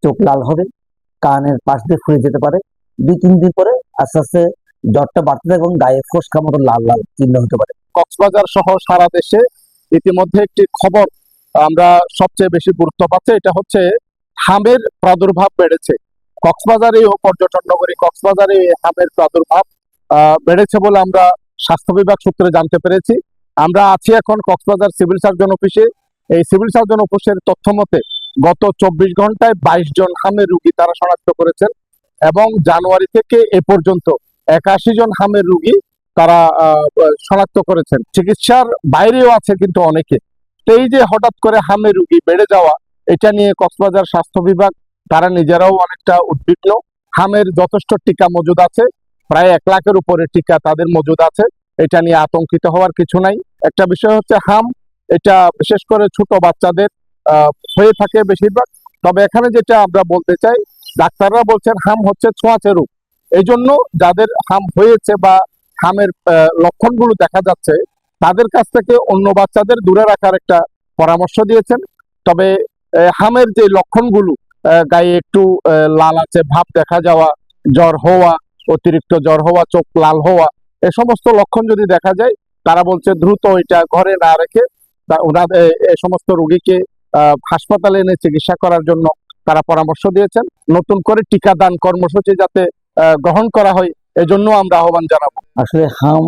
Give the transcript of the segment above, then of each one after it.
চোখ লাল হবে, কানের পাশ দিয়ে ফুলে যেতে পারে। 2-3 দিন পরে আস্তে আস্তে জ্বরটা বাড়তে থাকে এবং গায়ে ফোস্কা মতো লাল লাল চিহ্ন হতে পারে। কক্সবাজার সহ সারা দেশে ইতিমধ্যে একটি খবর আমরা সবচেয়ে বেশি গুরুত্ব পাচ্ছে, এটা হচ্ছে হামের প্রাদুর্ভাব বেড়েছে। কক্সবাজারে ও পর্যটন নগরী কক্সবাজারে এই হামের প্রাদুর্ভাব বেড়েছে বলে আমরা স্বাস্থ্য বিভাগ সূত্রে জানতে পেরেছি। আমরা আছি এখন কক্সবাজার সিভিল সার্জন অফিসে। এই সিভিল সার্জন অফিসের তথ্য মতে গত 24 ঘন্টায় 22 জন হামের রোগী তারা শনাক্ত করেছেন এবং জানুয়ারি থেকে এ পর্যন্ত 81 জন হামের রোগী তারা শনাক্ত করেছেন। চিকিৎসার বাইরেও আছে কিন্তু অনেকে। এই যে হঠাৎ করে হামের রোগী বেড়ে যাওয়া, এটা নিয়ে কক্সবাজার স্বাস্থ্য বিভাগ তারা নিজেরাও অনেকটা উদ্বিগ্ন। হামের যথেষ্ট টিকা মজুদ আছে, প্রায় 1 লাখের উপরে টিকা তাদের মজুদ আছে, এটা নিয়ে আতঙ্কিত হওয়ার কিছু নাই। একটা বিষয় হচ্ছে হাম, এটা বিশেষ করে ছোট বাচ্চাদের হয়ে থাকে বেশিরভাগ। তবে এখানে যেটা আমরা বলতে চাই, ডাক্তাররা বলছেন হাম হচ্ছে ছোঁয়াচে রোগ। এই জন্য যাদের হাম হয়েছে বা হামের লক্ষণগুলো দেখা যাচ্ছে, তাদের কাছ থেকে অন্য বাচ্চাদের দূরে রাখার একটা পরামর্শ দিয়েছেন। তবে হামের যে লক্ষণগুলো, গায়ে একটু লালাচে ভাব দেখা যাওয়া, জ্বর হওয়া, অতিরিক্ত জ্বর হওয়া, চোখ লাল হওয়া, এ সমস্ত লক্ষণ যদি দেখা যায়, তারা বলছে দ্রুত এটা ঘরে না রেখে ওনাদের এই সমস্ত রোগীকে হাসপাতালে এনে চিকিৎসা করার জন্য তারা পরামর্শ দিয়েছেন। নতুন করে টিকাদান কর্মসূচি যাতে গ্রহণ করা হয়, এজন্য আমরা আহ্বান জানাবো। আসলে হাম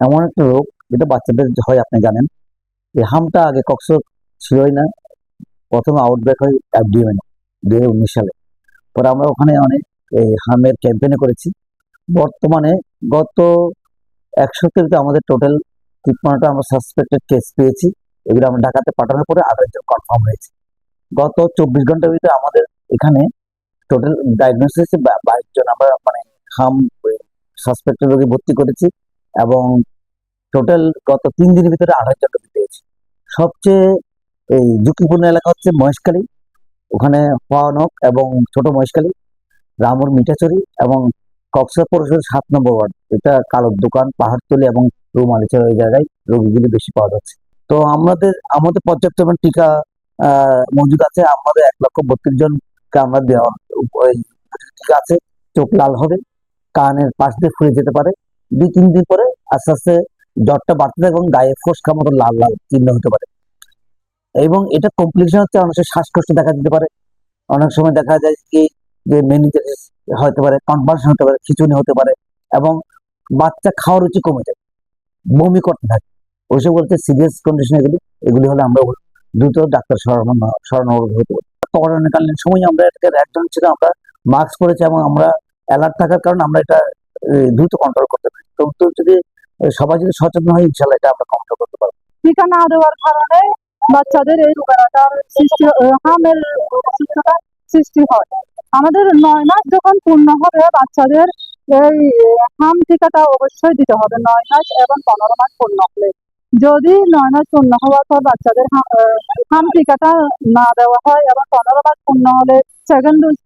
এমন একটা রোগ যেটা বাচ্চাদের হয়, আপনি জানেন। এই হামটা আগে কক্সবাজার ছিলই না। প্রথমে আউটব্রেক হয় FDM 2019 সালে। পরে আমরা ওখানে অনেক এই হামের ক্যাম্পেইনে করেছি। বর্তমানে গত 1 সপ্তাহে আমাদের টোটাল 53টা আমরা সাসপেক্টেড কেস পেয়েছি। এগুলো আমরা ঢাকাতে পাঠানোর পরে 28 জন কনফার্ম হয়েছে। গত 24 ঘন্টার ভিতরে আমাদের এখানে টোটাল ডায়াগনোসিস 22 জন আমরা হাম সাসপেক্টেড রোগী ভর্তি করেছি এবং টোটাল গত 3 দিনের ভিতরে 28 জন রোগী পেয়েছি। সবচেয়ে এই ঝুঁকিপূর্ণ এলাকা হচ্ছে মহেশখালী, ওখানে ভয়ানক, এবং ছোট মহেশখালী, রামুর মিঠাচুরি এবং কক্সবাজার পৌরসভার 7 নম্বর ওয়ার্ড, এটা কালোর দোকান, পাহাড়তলি এবং রুমালিচর, ওই জায়গায় রোগীগুলি বেশি পাওয়া যাচ্ছে। তো আমাদের পর্যাপ্ত টিকা মজুদ আছে। আমাদের 1,32,000 জনকে আমরা দেওয়া টিকা আছে। চোখ লাল হবে, কানের পাশ দিয়ে ফুলে যেতে পারে। 2-3 দিন পরে আস্তে আস্তে জ্বরটা বাড়তে থাকে এবং গায়ে ফোস্কা মতো লাল লাল চিহ্ন হতে পারে। এবং এটা কমপ্লিকেশন হচ্ছে অনেক শ্বাসকষ্ট দেখা দিতে পারে। অনেক সময় দেখা যায় কি যে মেনিঞ্জাইটিস হতে পারে, কনভালশন হতে পারে, খিঁচুনি হতে পারে এবং বাচ্চা খাওয়ার রুচি কমে যায়, বমি করতে থাকে। ওইসব বলতে সিরিয়াস কন্ডিশন এগুলি হলে আমরা দ্রুত ডাক্তার শরণাপন্ন হতে পারি। করোনাকালীন সময় আমরা এটাকে একজন ছিল, আমরা মাস্ক পরেছি এবং আমরা অ্যালার্ট থাকার কারণে আমরা এটা দ্রুত কন্ট্রোল করতে পারি। তো যদি সবাই যদি সচেতন হয়, ইনশাল্লাহ এটা আমরা কন্ট্রোল করতে পারবো। টিকা না দেওয়ার কারণে বাচ্চাদের এই রোগের সৃষ্টি, হামের অসুস্থতা সৃষ্টি হয়। আমাদের 9 মাস যখন পূর্ণ হবে, বাচ্চাদের এই হাম টিকাটা অবশ্যই দিতে হবে। 9 মাস এবং 15 মাস পূর্ণ হলে। যদি 9 মাস পূর্ণ হওয়ার পর বাচ্চাদের হাম টিকাটা না দেওয়া হয় এবং 15 মাস পূর্ণ হলে সেকেন্ড ডোজ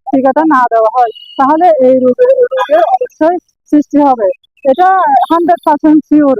টিকাটা না দেওয়া হয়, তাহলে এই রোগের অবশ্যই সৃষ্টি হবে। এটা 100% শিওর।